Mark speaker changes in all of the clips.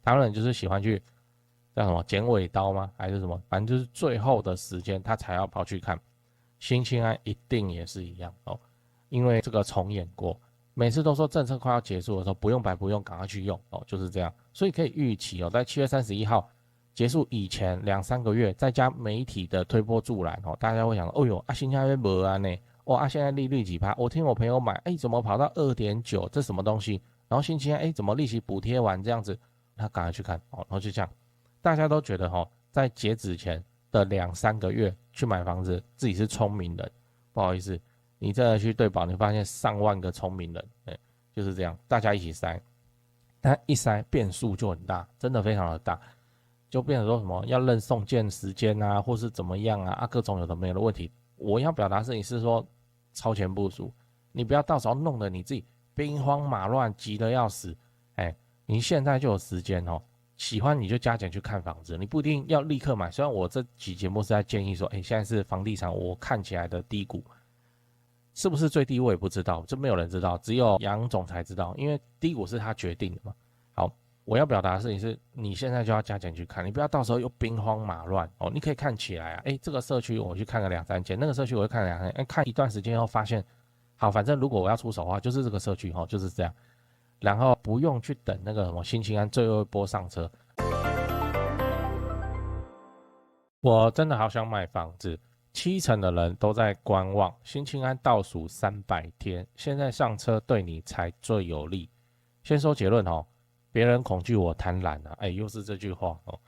Speaker 1: 台湾人就是喜欢去叫什么剪尾刀吗？还是什么？反正就是最后的时间他才要跑去看。新青安一定也是一样哦，因为这个重演过，每次都说政策快要结束的时候不用白不用，赶快去用哦，就是这样。所以可以预期哦，在7月31号结束以前2、3个月，再加媒体的推波助澜哦，大家会想，哦呦，新加坡没啊呢，哇，现在利率几趴？我听我朋友买，怎么跑到2.9？这什么东西？然后新青安，怎么利息补贴完这样子？他赶快去看哦，然后就这样，大家都觉得在截止前的2、3个月去买房子，自己是聪明人。不好意思，你真的去对保，你发现上万个聪明人，就是这样，大家一起塞，但一塞变数就很大，真的非常的大，就变成说什么要认送件时间啊，或是怎么样啊，各种有的没有的问题。我要表达的事情是说，超前部署，你不要到时候弄得你自己兵荒马乱，急得要死。你现在就有时间哦，喜欢你就加减去看房子，你不一定要立刻买。虽然我这期节目是在建议说，现在是房地产我看起来的低谷，是不是最低我也不知道，这没有人知道，只有杨总才知道，因为低谷是他决定的嘛。好，我要表达的事情是，你现在就要加减去看，你不要到时候又兵荒马乱哦。你可以看起来啊，这个社区我去看个2、3间，那个社区我会看2、3间，看一段时间后发现，好，反正如果我要出手的话，就是这个社区就是这样，然后不用去等那个什么新青安最后一波上车。我真的好想买房子，70%的人都在观望。新青安倒数300天，现在上车对你才最有利。先说结论别人恐惧我贪婪啊，又是这句话哦。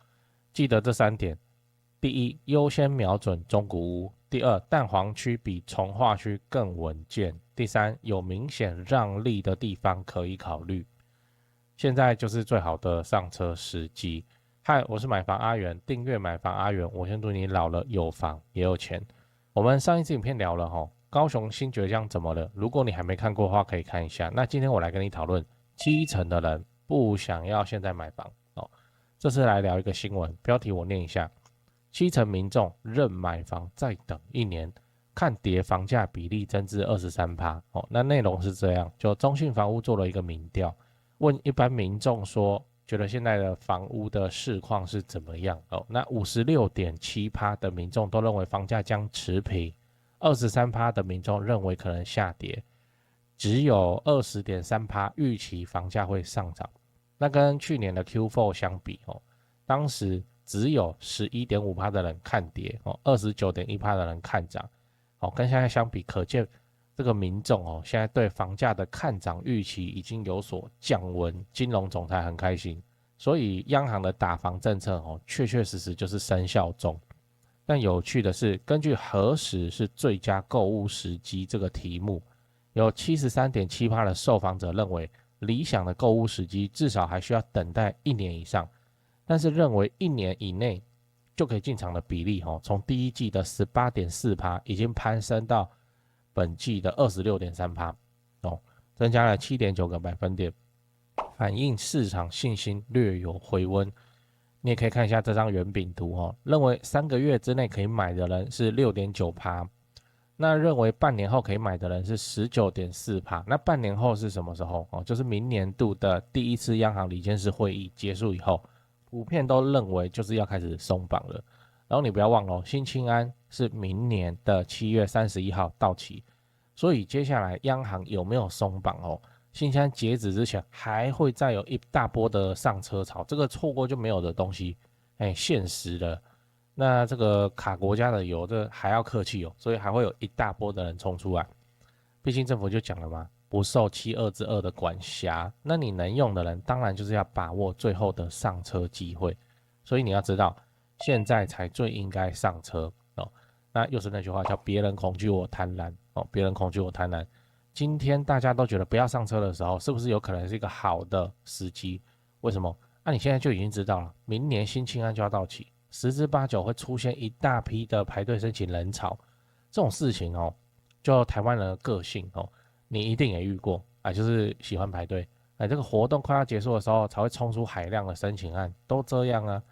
Speaker 1: 记得这3点：第一，优先瞄准中古屋；第二，蛋黄区比重划区更稳健；第三，有明显让利的地方可以考虑。现在就是最好的上车时机。嗨，我是买房阿元，订阅买房阿元，我先祝你老了有房也有钱。我们上一次影片聊了高雄新崛江怎么了？如果你还没看过的话，可以看一下。那今天我来跟你讨论7成的人不想要现在买房哦。这次来聊一个新闻，标题我念一下：7成民众认买房再等1年，看跌房价比例增至23%。那内容是这样，就中信房屋做了一个民调。问一般民众说，觉得现在的房屋的市况是怎么样？那56.7%的民众都认为房价将持平，23%的民众认为可能下跌，只有20.3%预期房价会上涨。那跟去年的 Q4 相比，当时只有11.5%的人看跌，29.1%的人看涨。跟现在相比，可见这个民众现在对房价的看涨预期已经有所降温，金融总裁很开心，所以央行的打房政策确确实实就是生效中。但有趣的是，根据何时是最佳购物时机这个题目，有73.7%的受访者认为理想的购物时机至少还需要等待1年以上，但是认为1年以内就可以进场的比例从第一季的18.4%已经攀升到本季的26.3%，增加了7.9个百分点，反映市场信心略有回温。你也可以看一下这张圆饼图认为3个月之内可以买的人是6.9%，那认为半年后可以买的人是19.4%。那半年后是什么时候就是明年度的第一次央行理监事会议结束以后，普遍都认为就是要开始松绑了。然后你不要忘了新青安是明年的7月31号到期，所以接下来央行有没有松绑新青安截止之前还会再有一大波的上车潮，这个错过就没有的东西，现实的。那这个卡国家的油，这还要客气所以还会有一大波的人冲出来。毕竟政府就讲了嘛，不受722的管辖，那你能用的人，当然就是要把握最后的上车机会。所以你要知道，现在才最应该上车那又是那句话叫别人恐惧我贪婪别人恐惧我贪婪。今天大家都觉得不要上车的时候，是不是有可能是一个好的时机？为什么？你现在就已经知道了，明年新青安就要到期，十之八九会出现一大批的排队申请人潮。这种事情就台湾人的个性你一定也遇过就是喜欢排队。这个活动快要结束的时候才会冲出海量的申请案，都这样啊。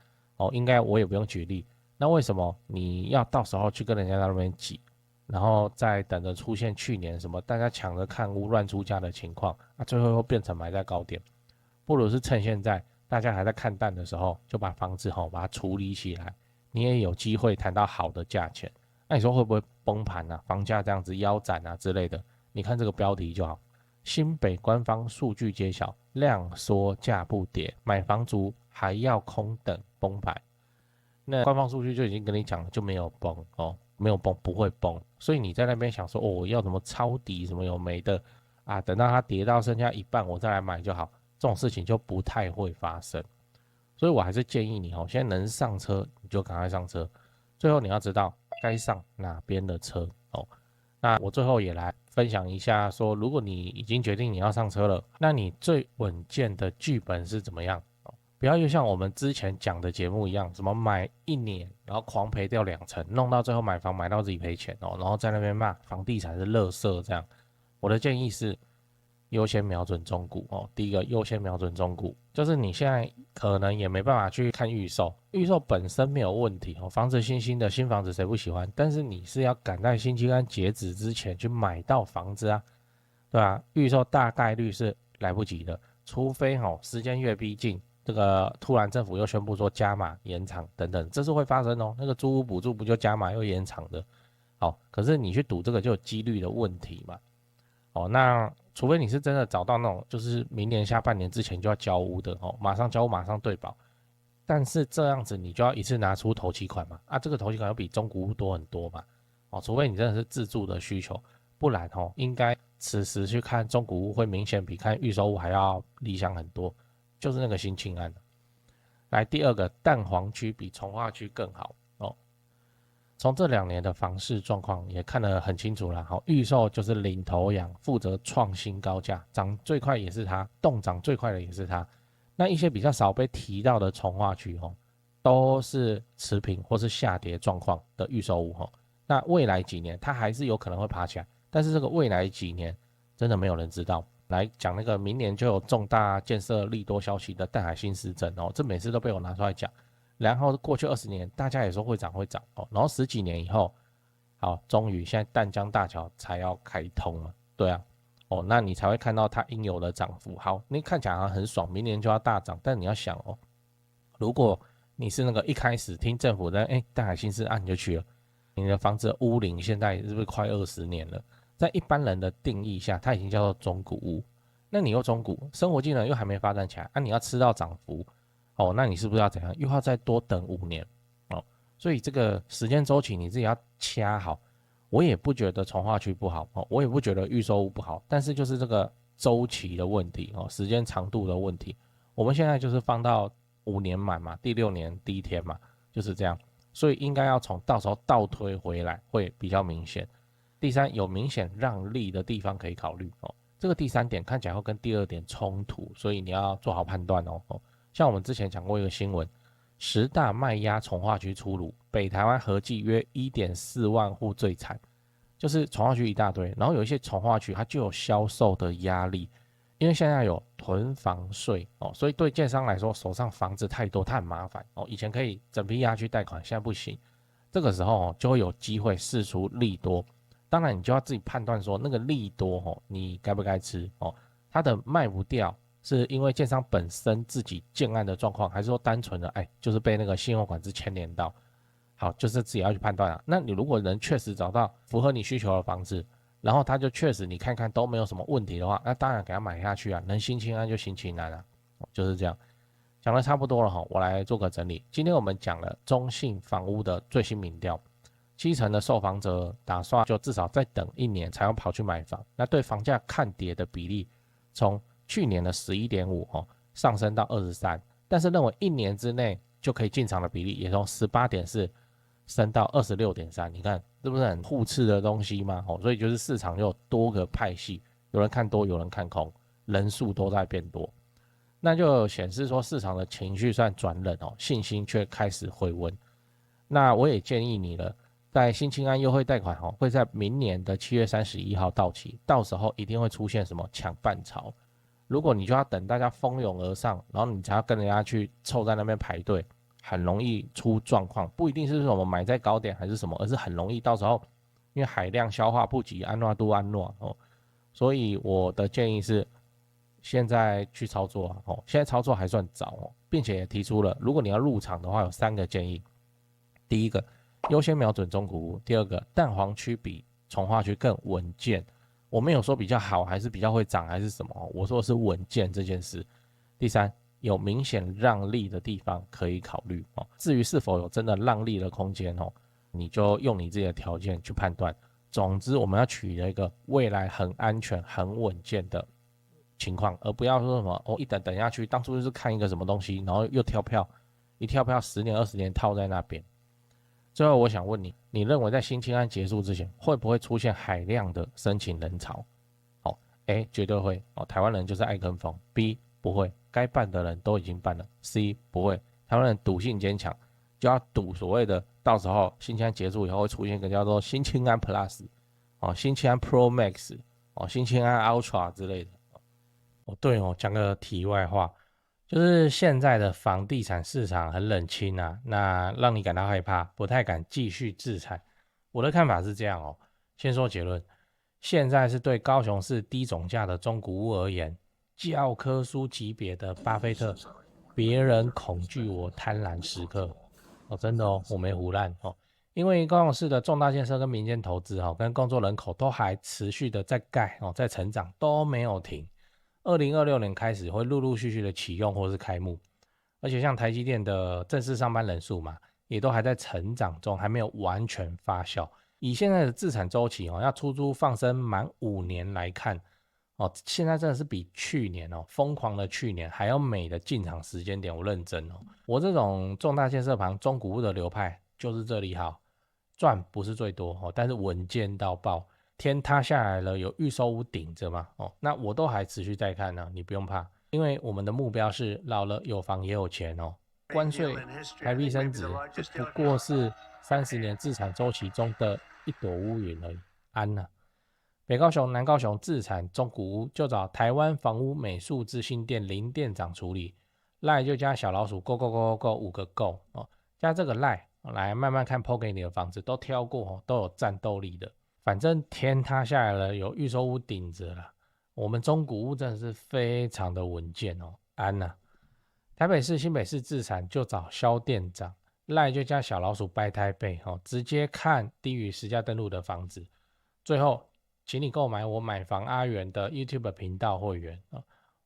Speaker 1: 应该我也不用举例。那为什么你要到时候去跟人家在那边挤，然后再等着出现去年什么大家抢着看屋乱出价的情况最后会变成埋在高点？不如是趁现在大家还在看淡的时候，就把房子把它处理起来，你也有机会谈到好的价钱。那你说会不会崩盘啊？房价这样子腰斩啊之类的？你看这个标题就好，新北官方数据揭晓，量缩价不跌，买房族还要空等崩盘。那官方数据就已经跟你讲了，就没有崩没有崩，不会崩。所以你在那边想说，我要怎么抄底，什么有没的啊？等到它跌到剩下一半，我再来买就好。这种事情就不太会发生。所以我还是建议你现在能上车你就赶快上车。最后你要知道该上哪边的车那我最后也来分享一下说，如果你已经决定你要上车了，那你最稳健的剧本是怎么样？不要又像我们之前讲的节目一样，什么买1年，然后狂赔掉2成，弄到最后买房买到自己赔钱然后在那边骂房地产是垃圾这样。我的建议是优先瞄准中古第一个优先瞄准中古，就是你现在可能也没办法去看预售，预售本身没有问题房子新的新房子谁不喜欢？但是你是要赶在新青安截止之前去买到房子啊，对吧？预售大概率是来不及的，除非时间越逼近。这个突然政府又宣布说加码延长等等，这是会发生那个租屋补助不就加码又延长的？可是你去赌这个就有几率的问题嘛。那除非你是真的找到那种就是明年下半年之前就要交屋的马上交屋马上对保，但是这样子你就要一次拿出头期款嘛，这个头期款要比中古屋多很多嘛。除非你真的是自住的需求，不然应该此时去看中古屋会明显比看预售屋还要理想很多。就是那个新青安来，第二个蛋黄区比重划区更好从这2年的房市状况也看得很清楚了预售就是领头羊，负责创新高价，涨最快也是它，动涨最快的也是它。那一些比较少被提到的重划区都是持平或是下跌状况的预售屋那未来几年它还是有可能会爬起来，但是这个未来几年真的没有人知道。来讲那个明年就有重大建设利多消息的淡海新市镇这每次都被我拿出来讲。然后过去20年大家也说会涨然后10几年以后，终于现在淡江大桥才要开通了，对啊，那你才会看到它应有的涨幅。你看起来好像很爽，明年就要大涨，但你要想如果你是那个一开始听政府的淡海新市你就去了，你的房子的屋龄现在是不是快20年了？在一般人的定义下，它已经叫做中古屋。那你又中古，生活技能又还没发展起来，你要吃到涨幅那你是不是要怎样？又要再多等5年所以这个时间周期你自己要掐好。我也不觉得重划区不好我也不觉得预售屋不好，但是就是这个周期的问题时间长度的问题。我们现在就是放到5年满嘛，第6年第一天嘛，就是这样。所以应该要从到时候倒推回来会比较明显。第三，有明显让利的地方可以考虑这个第3点看起来会跟第2点冲突，所以你要做好判断像我们之前讲过一个新闻，10大卖压重划区出炉，北台湾合计约 1.4 万户最惨，就是重划区一大堆，然后有一些重划区它就有销售的压力，因为现在有囤房税所以对建商来说手上房子太多，它很麻烦以前可以整批押去贷款，现在不行，这个时候就会有机会释出利多。当然你就要自己判断说那个利多你该不该吃它的卖不掉是因为建商本身自己建案的状况，还是说单纯的就是被那个信用管制牵连到？就是自己要去判断那你如果能确实找到符合你需求的房子，然后它就确实你看看都没有什么问题的话，那当然给它买下去能新青安就新青安就是这样。讲的差不多了我来做个整理。今天我们讲了中信房屋的最新民调，70%的受访者打算就至少再等1年才要跑去买房，那对房价看跌的比例从去年的 11.5 上升到23%，但是认为1年之内就可以进场的比例也从 18.4 升到 26.3， 你看是不是很互斥的东西吗所以就是市场有多个派系，有人看多有人看空，人数都在变多，那就显示说市场的情绪算转冷信心却开始回温。那我也建议你了，在新青安优惠贷款会在明年的7月31号到期，到时候一定会出现什么抢办潮，如果你就要等大家蜂拥而上，然后你才要跟人家去凑在那边排队，很容易出状况。不一定是说我们买在高点还是什么，而是很容易到时候因为海量消化不及，安诺都安诺所以我的建议是现在去操作啊，现在操作还算早并且也提出了，如果你要入场的话，有3个建议。第一个，优先瞄准中古屋；第二个，蛋黄区比重划区更稳健。我没有说比较好，还是比较会涨，还是什么，我说的是稳健这件事。第三，有明显让利的地方可以考虑至于是否有真的让利的空间你就用你自己的条件去判断。总之，我们要取得一个未来很安全、很稳健的情况，而不要说什么一等下去，当初就是看一个什么东西，然后又跳票，一跳票10年、20年套在那边。最后，我想问你，你认为在新青安结束之前，会不会出现海量的申请人潮？A 绝对会台湾人就是爱跟风。B 不会，该办的人都已经办了。C 不会，台湾人赌性坚强，就要赌所谓的到时候新青安结束以后会出现一个叫做新青安 Plus 新青安 Pro Max 新青安 Ultra 之类的。对讲个题外话，就是现在的房地产市场很冷清啊，那让你感到害怕，不太敢继续自产。我的看法是这样先说结论，现在是对高雄市低总价的中古屋而言，教科书级别的巴菲特，别人恐惧我贪婪时刻真的我没胡乱因为高雄市的重大建设跟民间投资跟工作人口都还持续的在盖在成长，都没有停。2026年开始会陆陆续续的启用或是开幕，而且像台积电的正式上班人数嘛，也都还在成长中，还没有完全发酵。以现在的自产周期要出租放生满5年来看现在真的是比去年疯狂的去年还要美的进场时间点。我认真我这种重大建设旁中古屋的流派就是这里好，赚不是最多但是稳健到爆。天塌下来了，有预售屋顶着嘛那我都还持续在看呢，你不用怕，因为我们的目标是老了有房也有钱关税台币升值就不过是30年自产周期中的一朵乌云而已，安啊。北高雄、南高雄自产中古屋就找台湾房屋美术自信店林店长处理，赖就加小老鼠 go go go go 5个 go 加这个赖来慢慢看 PO 给你的房子都挑过都有战斗力的。反正天塌下来了，有预售屋顶着了，我们中古屋真的是非常的稳健安啊。台北市、新北市自产就找萧店长，赖就加小老鼠掰台北直接看低于实价登录的房子。最后，请你购买我买房阿元的 YouTube 频道会员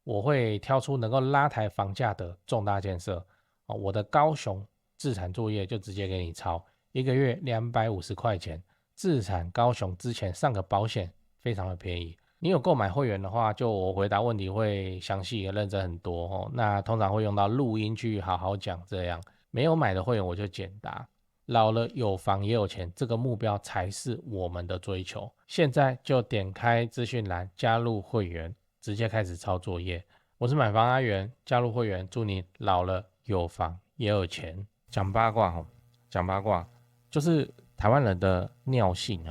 Speaker 1: 我会挑出能够拉抬房价的重大建设我的高雄自产作业就直接给你抄，1个月250块钱。自产高雄之前上个保险非常的便宜，你有购买会员的话，就我回答问题会详细也认真很多那通常会用到录音去好好讲，这样没有买的会员我就简答。老了有房也有钱，这个目标才是我们的追求。现在就点开资讯栏加入会员，直接开始抄作业。我是买房阿元，加入会员，祝你老了有房也有钱。讲八卦讲八卦就是台湾人的尿性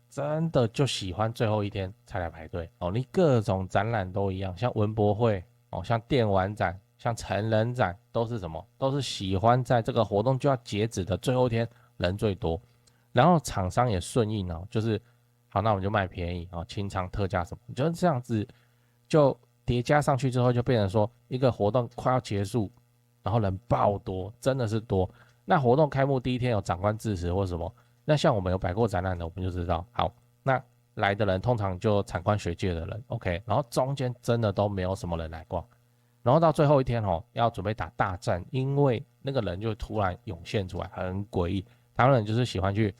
Speaker 1: 真的就喜欢最后一天才来排队你各种展览都一样，像文博会像电玩展、像成人展，都是什么？都是喜欢在这个活动就要截止的最后一天人最多，然后厂商也顺应就是好，那我们就卖便宜清仓特价什么，就是这样子，就叠加上去之后，就变成说一个活动快要结束，然后人爆多，真的是多。那活动开幕第一天有长官致辞或什么，那像我们有摆过展览的，我们就知道，好，那来的人通常就产官学界的人 ，OK， 然后中间真的都没有什么人来逛，然后到最后一天要准备打大战，因为那个人就突然涌现出来，很诡异。台湾人就是喜欢去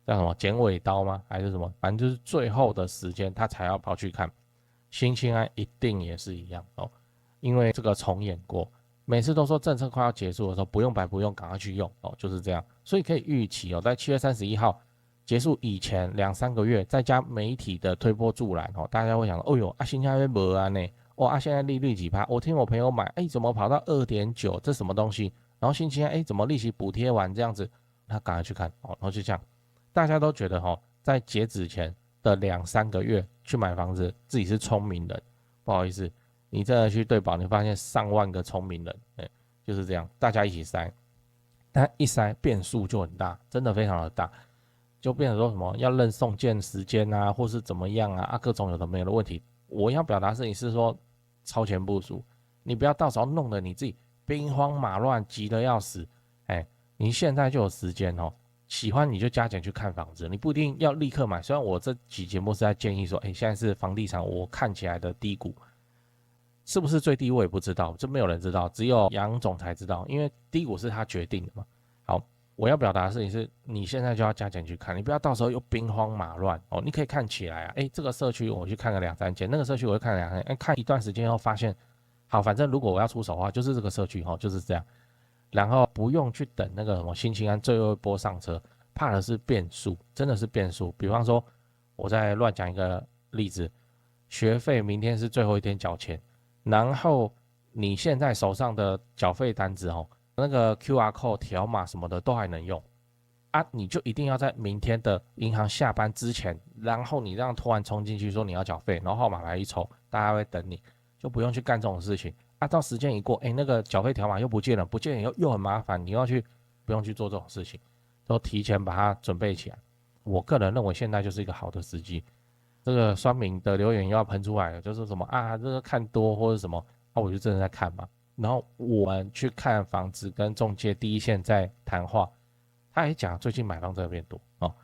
Speaker 1: 叫什么剪尾刀吗？还是什么？反正就是最后的时间他才要跑去看。新青安一定也是一样因为这个重演过。每次都说政策快要结束的时候，不用白不用，赶快去用就是这样。所以可以预期在7月31号结束以前2-3个月，再加媒体的推波助澜大家会想哦哟新加坡没啊呢现在利率几趴？我听我朋友买怎么跑到 2.9， 这什么东西？然后新青安怎么利息补贴完这样子，他赶快去看然后就这样，大家都觉得在截止前的2-3个月去买房子，自己是聪明人。不好意思，你真的去对保，你发现上万个聪明人就是这样，大家一起塞，但一塞变数就很大，真的非常的大，就变成说什么要认送件时间啊，或是怎么样啊各种有的没有的问题。我要表达的事情是说，超前部署，你不要到时候弄得你自己兵荒马乱，急得要死。你现在就有时间哦，喜欢你就加减去看房子，你不一定要立刻买。虽然我这期节目是在建议说，现在是房地产我看起来的低谷，是不是最低我也不知道，这没有人知道，只有杨总才知道，因为低谷是他决定的嘛。好，我要表达的事情是，你现在就要加减去看，你不要到时候又兵荒马乱哦。你可以看起来啊，这个社区我去看个2-3间，那个社区我会看2-3间，看一段时间后发现，好，反正如果我要出手的话，就是这个社区就是这样，然后不用去等那个什么新青安最后一波上车，怕的是变数，真的是变数。比方说，我再乱讲一个例子，学费明天是最后一天缴钱，然后你现在手上的缴费单子那个 QR code 条码什么的都还能用啊，你就一定要在明天的银行下班之前，然后你这样突然冲进去说你要缴费，然后号码牌一抽，大家会等你，就不用去干这种事情啊。到时间一过，那个缴费条码又不见了，不见了又很麻烦，你要去不用去做这种事情，都提前把它准备起来。我个人认为现在就是一个好的时机。这个酸民的留言又要喷出来了，就是什么啊，这个看多或者什么啊，我就真的在看嘛。然后我们去看房子，跟中介第一线在谈话，他也讲最近买方真的变多哦。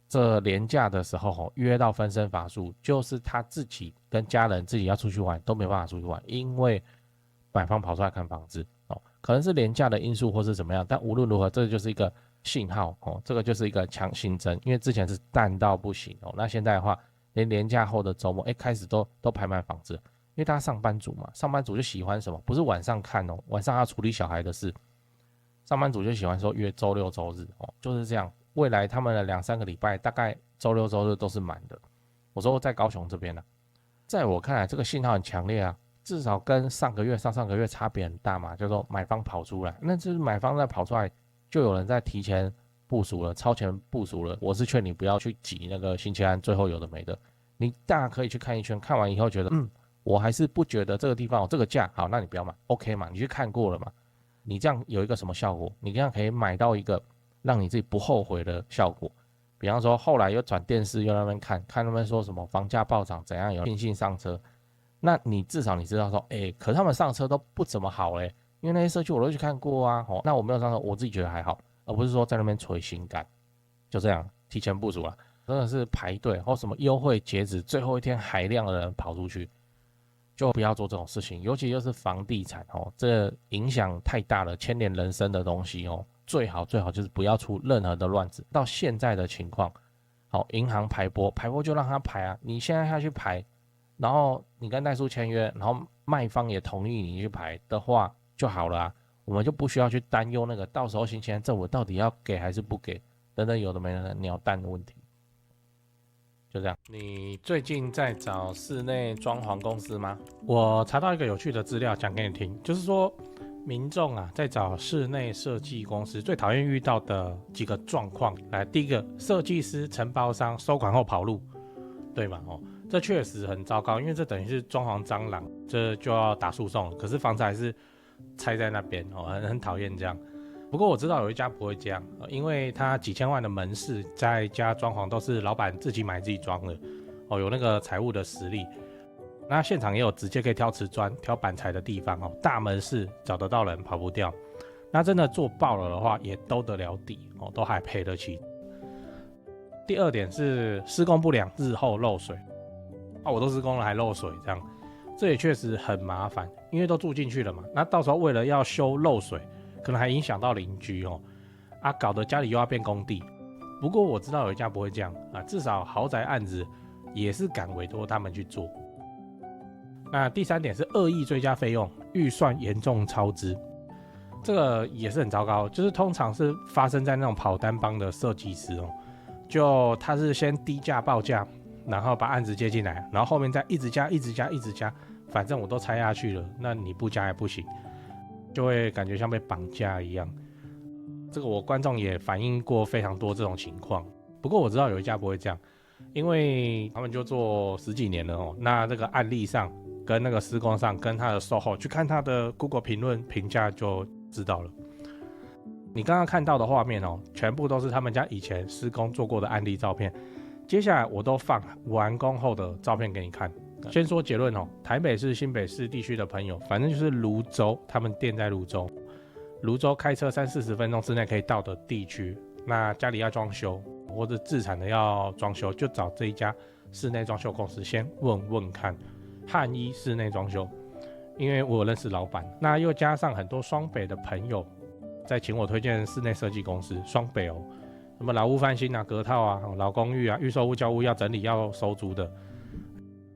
Speaker 1: 这连假的时候约到分身乏术，就是他自己跟家人自己要出去玩都没办法出去玩，因为买方跑出来看房子哦，可能是连假的因素或是怎么样，但无论如何，这就是一个信号哦，这个就是一个强心针，因为之前是淡到不行哦，那现在的话，连假后的周末，开始都排满房子了。因为大家上班族嘛，上班族就喜欢什么？不是晚上看哦，晚上要处理小孩的事。上班族就喜欢说约周六周日哦，就是这样。未来他们的2-3个礼拜，大概周六周日都是满的。我说在高雄这边呢，在我看来，这个信号很强烈啊，至少跟上个月、上个月差别很大嘛。叫做买方跑出来，那就是买方在跑出来，就有人在提前部署了，超前部署了。我是劝你不要去挤那个新青安最后有的没的，你大家可以去看一圈，看完以后觉得我还是不觉得这个地方有这个价好，那你不要买 ，OK 嘛？你去看过了嘛？你这样有一个什么效果？你这样可以买到一个让你自己不后悔的效果。比方说后来又转电视，又在那边看他们说什么房价暴涨怎样有信心上车，那你至少你知道说，可是他们上车都不怎么好因为那些社区我都去看过啊，那我没有上车，我自己觉得还好，而不是说在那边捶心肝，就这样提前部署了，真的是排队或什么优惠截止最后一天海量的人跑出去。就不要做这种事情，尤其就是房地产这影响太大了，牵连人生的东西最好就是不要出任何的乱子。到现在的情况，银行排拨就让他排啊，你现在下去排，然后你跟代书签约，然后卖方也同意你去排的话就好了啊，我们就不需要去担忧那个到时候新青安政府到底要给还是不给等等有的没的鸟蛋的问题。就这样。你最近在找室内装潢公司吗？我查到一个有趣的资料讲给你听，就是说民众在找室内设计公司最讨厌遇到的几个状况。来，第一个，设计师承包商收款后跑路，对吗？这确实很糟糕，因为这等于是装潢蟑螂，这就要打诉讼了。可是房子还是拆在那边很讨厌这样。不过我知道有一家不会这样，因为他几千万的门市，在家装潢都是老板自己买自己装的，有那个财务的实力。那现场也有直接可以挑瓷砖、挑板材的地方大门市找得到人，跑不掉。那真的做爆了的话，也兜得了底都还赔得起。第二点是施工不良，日后漏水我都施工了还漏水，这样这也确实很麻烦，因为都住进去了嘛。那到时候为了要修漏水，可能还影响到邻居搞得家里又要变工地。不过我知道有一家不会这样至少豪宅案子也是敢委托他们去做。那第三点是恶意追加费用，预算严重超支，这个也是很糟糕，就是通常是发生在那种跑单帮的设计师就他是先低价报价，然后把案子接进来，然后后面再一直加，反正我都拆下去了，那你不加也不行，就会感觉像被绑架一样。这个我观众也反映过非常多这种情况。不过我知道有一家不会这样，因为他们就做10几年了那这个案例上跟那个施工上跟他的售后去看他的 Google 评论评价就知道了。你刚刚看到的画面全部都是他们家以前施工做过的案例照片。接下来我都放完工后的照片给你看先说结论哦，台北市、新北市地区的朋友，反正就是泸州，他们店在泸州，泸州开车30-40分钟之内可以到的地区，那家里要装修或者自产的要装修，就找这一家室内装修公司先问问看，汉一室内装修，因为我有认识老板，那又加上很多双北的朋友在请我推荐室内设计公司，双北哦，什么老屋翻新啊、隔套啊、老公寓啊、预售屋、交屋要整理要收租的，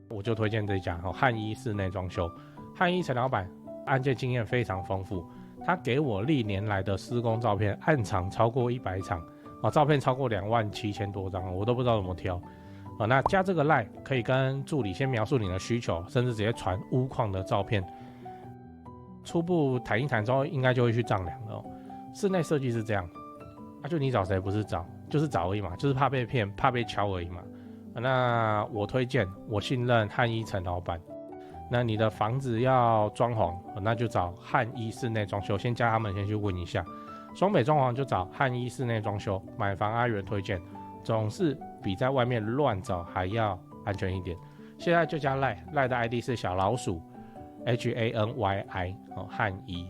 Speaker 1: 我就推荐这一家汉一室内装修。汉一陈老板案件经验非常丰富，他给我历年来的施工照片，案场超过100场，照片超过27000多张，我都不知道怎么挑。那加这个 LINE 可以跟助理先描述你的需求，甚至直接传屋况的照片，初步谈一谈之后，应该就会去丈量了。室内设计是这样，就你找谁不是找，就是找而已嘛，就是怕被骗、怕被敲而已嘛。那我推荐，我信任汉一陈老板。那你的房子要装潢，那就找汉一室内装修，先加他们先去问一下。双北装潢就找汉一室内装修，买房阿元推荐，总是比在外面乱找还要安全一点。现在就加赖的 ID 是小老鼠HANYI 汉一。